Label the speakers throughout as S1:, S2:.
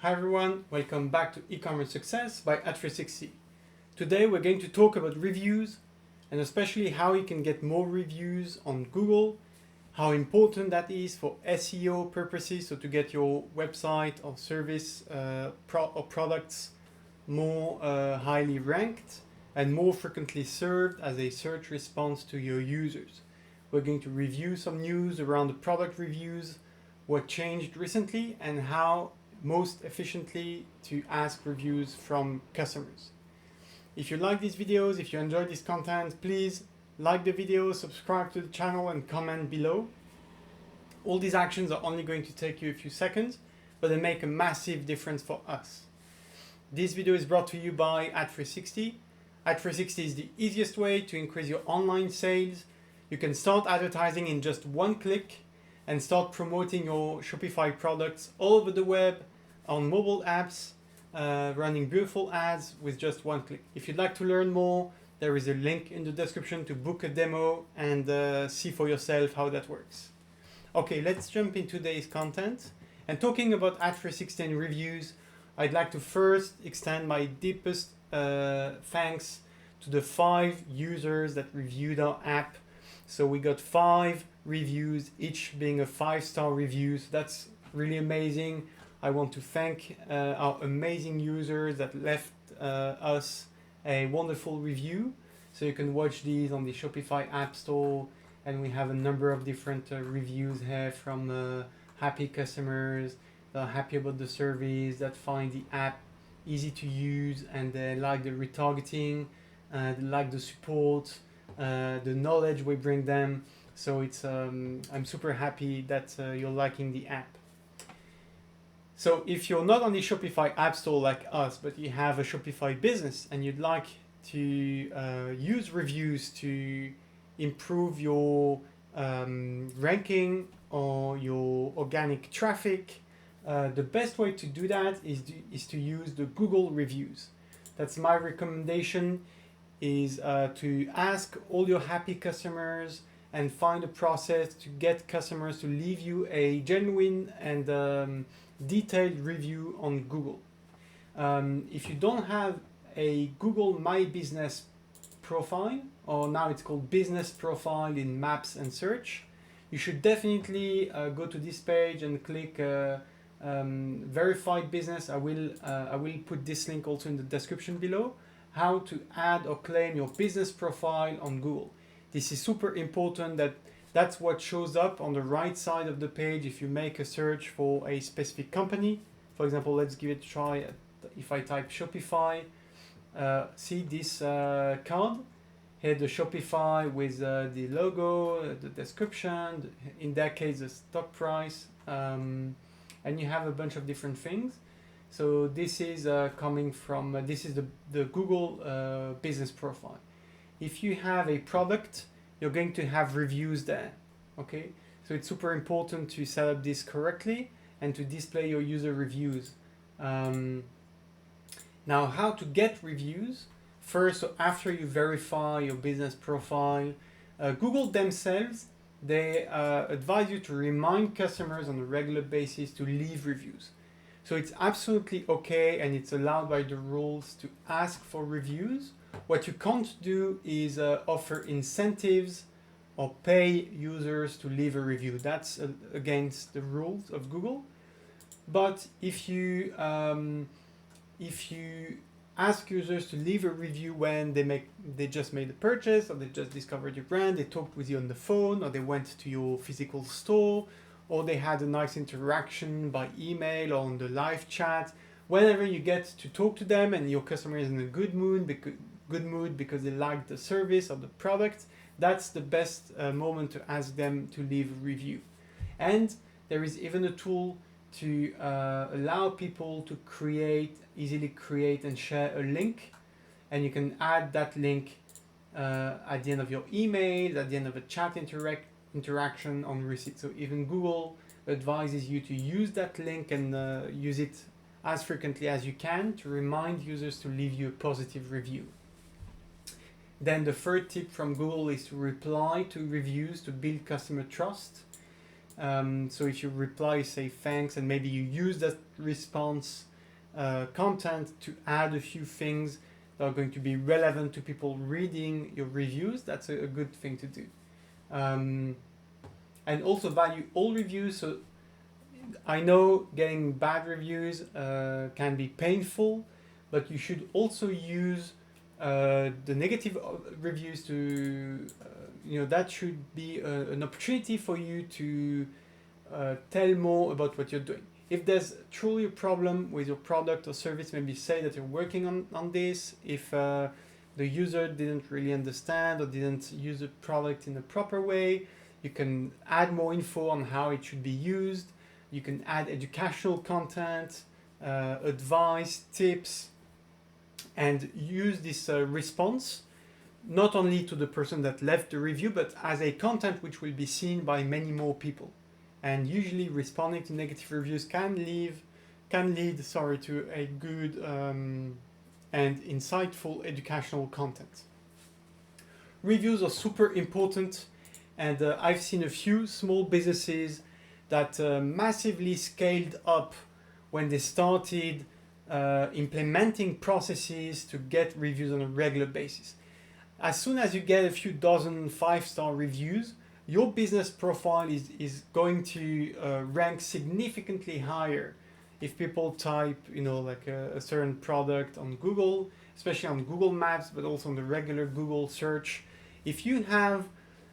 S1: Hi everyone, welcome back to E-commerce Success by At360. Today we're going to talk about reviews and especially how you can get more reviews on Google, how important that is for SEO purposes, so to get your website or service or products more highly ranked and more frequently served as a search response to your users. We're going to review some news around the product reviews, what changed recently, and how most efficiently to ask reviews from customers. If you like these videos, if you enjoy this content, please like the video, subscribe to the channel and comment below. All these actions are only going to take you a few seconds, but they make a massive difference for us. This video is brought to you by At360. At360 is the easiest way to increase your online sales. You can start advertising in just one click and start promoting your Shopify products all over the web, on mobile apps, running beautiful ads with just one click. If you'd like to learn more, there is a link in the description to book a demo and see for yourself how that works. Okay, let's jump into today's content. And talking about At360 and reviews, I'd like to first extend my deepest thanks to the 5 users that reviewed our app. So we got 5 reviews, each being a 5-star review. So that's really amazing. I want to thank our amazing users that left us a wonderful review. So you can watch these on the Shopify App Store, and we have a number of different reviews here from happy customers that are happy about the service, that find the app easy to use, and they like the retargeting, they like the support, the knowledge we bring them. So it's I'm super happy that you're liking the app. So if you're not on the Shopify App Store like us, but you have a Shopify business and you'd like to use reviews to improve your ranking or your organic traffic, the best way to do that is to use the Google reviews. That's my recommendation, is to ask all your happy customers and find a process to get customers to leave you a genuine and detailed review on Google. If you don't have a Google My Business profile, or now it's called Business Profile in Maps and Search, you should definitely go to this page and click Verified Business. I will put this link also in the description below, how to add or claim your business profile on Google. This is super important. That's what shows up on the right side of the page if you make a search for a specific company. For example, let's give it a try. If I type Shopify, see this card here, the Shopify with the logo, the description, in that case the stock price, and you have a bunch of different things. So this is coming from, this is the Google business profile. If you have a product, you're going to have reviews there, okay? So it's super important to set up this correctly and to display your user reviews. Now, how to get reviews? First, so after you verify your business profile, Google themselves, they advise you to remind customers on a regular basis to leave reviews. So it's absolutely okay and it's allowed by the rules to ask for reviews. What you can't do is offer incentives or pay users to leave a review. That's against the rules of Google. But if you ask users to leave a review when they just made a purchase, or they just discovered your brand, they talked with you on the phone, or they went to your physical store, or they had a nice interaction by email or on the live chat, whenever you get to talk to them and your customer is in a good mood because they like the service or the product, that's the best moment to ask them to leave a review. And there is even a tool to allow people to easily create and share a link, and you can add that link at the end of your email, at the end of a chat interaction on receipt. So even Google advises you to use that link and use it as frequently as you can to remind users to leave you a positive review. Then the third tip from Google is to reply to reviews to build customer trust. So if you reply, say thanks, and maybe you use that response content to add a few things that are going to be relevant to people reading your reviews. That's a good thing to do. And also value all reviews. So I know getting bad reviews can be painful, but you should also use the negative reviews to, that should be an opportunity for you to tell more about what you're doing. If there's truly a problem with your product or service, maybe say that you're working on this. If the user didn't really understand or didn't use the product in the proper way, you can add more info on how it should be used. You can add educational content, advice, tips, and use this response not only to the person that left the review, but as a content which will be seen by many more people. And usually responding to negative reviews can lead to a good and insightful educational content. Reviews are super important, and I've seen a few small businesses that massively scaled up when they started implementing processes to get reviews on a regular basis. As soon as you get a few dozen 5-star reviews, your business profile is going to rank significantly higher if people type, a certain product on Google, especially on Google Maps, but also on the regular Google search. If you have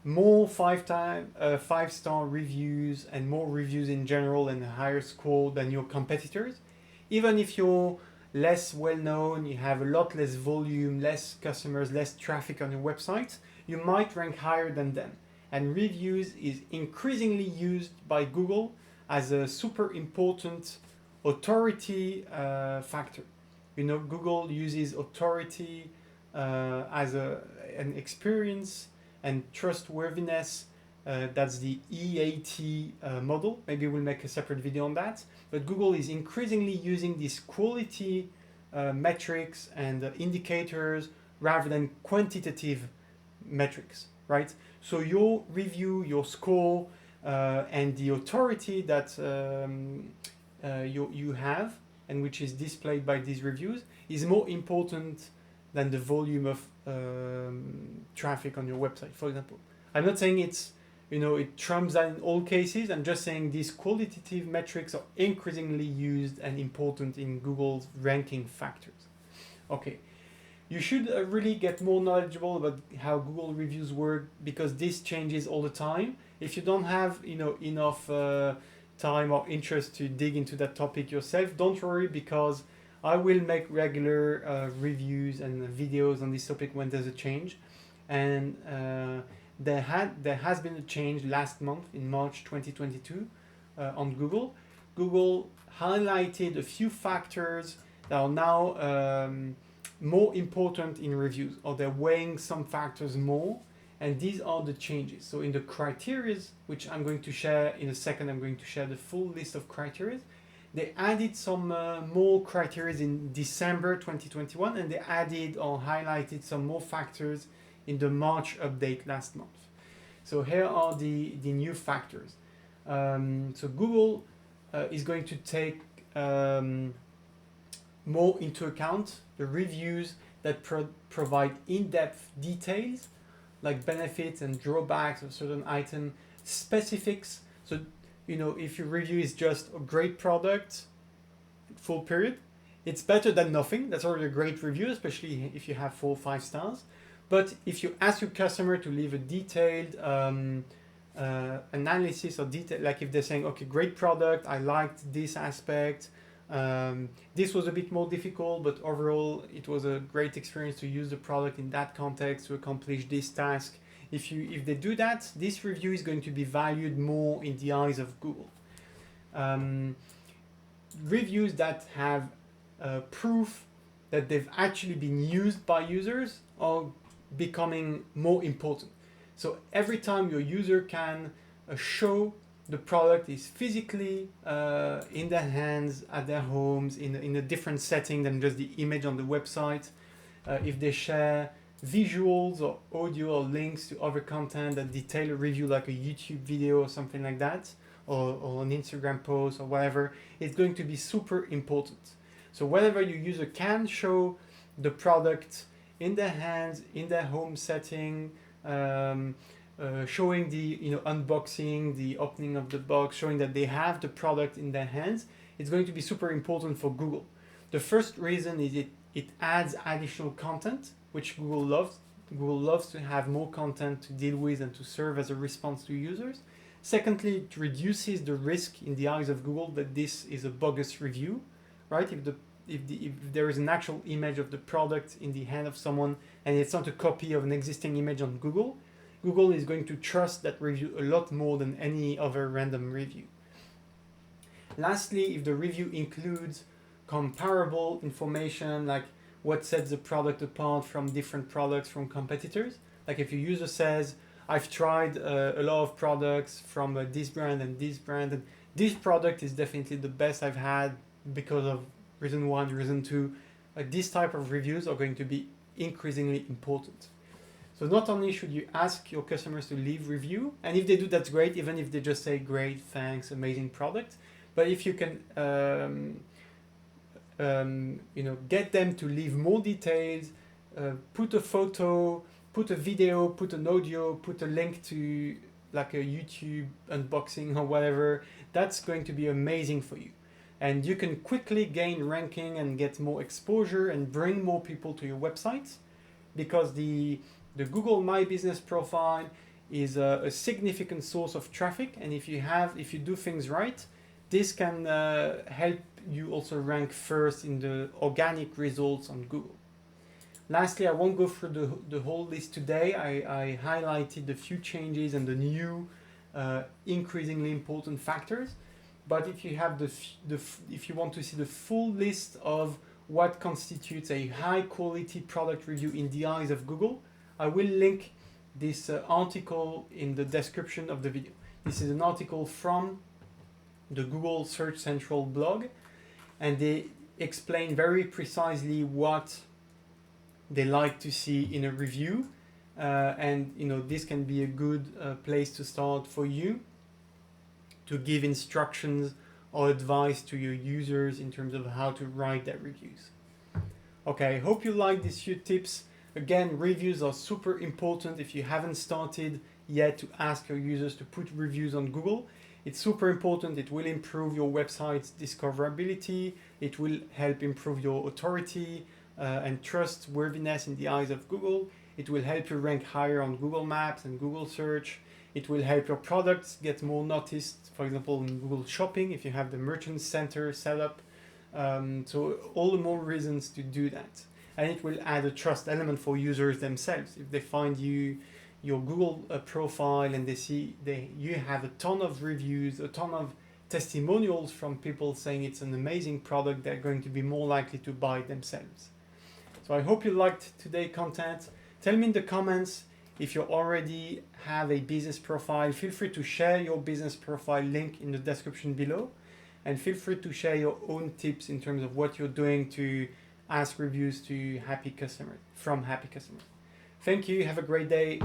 S1: more 5-star reviews and more reviews in general and a higher score than your competitors, even if you're less well known, you have a lot less volume, less customers, less traffic on your website, you might rank higher than them. And reviews is increasingly used by Google as a super important authority factor. Google uses authority as an experience and trustworthiness. That's the EAT model. Maybe we'll make a separate video on that. But Google is increasingly using these quality metrics and indicators rather than quantitative metrics, right? So your review, your score, and the authority that you have and which is displayed by these reviews is more important than the volume of traffic on your website, for example. I'm not saying it trumps that in all cases. I'm just saying these qualitative metrics are increasingly used and important in Google's ranking factors. Okay. You should really get more knowledgeable about how Google reviews work, because this changes all the time. If you don't have enough time or interest to dig into that topic yourself, don't worry, because I will make regular reviews and videos on this topic when there's a change. And there has been a change last month in March 2022 on Google. Google highlighted a few factors that are now more important in reviews, or they're weighing some factors more, and these are the changes. So in the criteria, which I'm going to share in a second, I'm going to share the full list of criteria. They added some more criteria in December 2021, and they added or highlighted some more factors in the March update last month. So here are the new factors. So Google is going to take more into account the reviews that provide in-depth details, like benefits and drawbacks of certain item, specifics. So, if your review is just a great product, full period, it's better than nothing. That's already a great review, especially if you have 4 or 5 stars. But if you ask your customer to leave a detailed analysis or detail, like if they're saying, okay, great product, I liked this aspect, this was a bit more difficult, but overall it was a great experience to use the product in that context to accomplish this task. If they do that, this review is going to be valued more in the eyes of Google. Reviews that have proof that they've actually been used by users are becoming more important. So every time your user can show the product is physically in their hands, at their homes, in a different setting than just the image on the website, if they share visuals or audio or links to other content that detail a review, like a YouTube video or something like that, or an Instagram post or whatever, it's going to be super important. So whenever your user can show the product in their hands, in their home setting, showing the unboxing, the opening of the box, showing that they have the product in their hands, it's going to be super important for Google. The first reason is it adds additional content, which Google loves. Google loves to have more content to deal with and to serve as a response to users. Secondly, it reduces the risk in the eyes of Google that this is a bogus review, right? If there is an actual image of the product in the hand of someone and it's not a copy of an existing image on Google, Google is going to trust that review a lot more than any other random review. Lastly, if the review includes comparable information, like what sets the product apart from different products from competitors, like if your user says, I've tried a lot of products from this brand, and this product is definitely the best I've had because of reason 1, reason 2, these type of reviews are going to be increasingly important. So not only should you ask your customers to leave review, and if they do, that's great, even if they just say great, thanks, amazing product, but if you can get them to leave more details, put a photo, put a video, put an audio, put a link to like a YouTube unboxing or whatever, that's going to be amazing for you. And you can quickly gain ranking and get more exposure and bring more people to your website, because the Google My Business profile is a significant source of traffic, and if you do things right, this can help you also rank first in the organic results on Google. Lastly, I won't go through the whole list today. I highlighted a few changes and the new increasingly important factors. But if you have if you want to see the full list of what constitutes a high quality product review in the eyes of Google, I will link this article in the description of the video. This is an article from the Google Search Central blog, and they explain very precisely what they like to see in a review, and this can be a good place to start for you to give instructions or advice to your users in terms of how to write their reviews. Okay, I hope you like these few tips. Again, reviews are super important. If you haven't started yet to ask your users to put reviews on Google, it's super important. It will improve your website's discoverability. It will help improve your authority and trustworthiness in the eyes of Google. It will help you rank higher on Google Maps and Google Search. It will help your products get more noticed, for example, in Google Shopping, if you have the Merchant Center set up. So all the more reasons to do that. And it will add a trust element for users themselves. If they find your Google profile and they see you have a ton of reviews, a ton of testimonials from people saying it's an amazing product, they're going to be more likely to buy it themselves. So I hope you liked today's content. Tell me in the comments if you already have a business profile. Feel free to share your business profile link in the description below, and feel free to share your own tips in terms of what you're doing to ask reviews to happy customers, from happy customers. Thank you. Have a great day.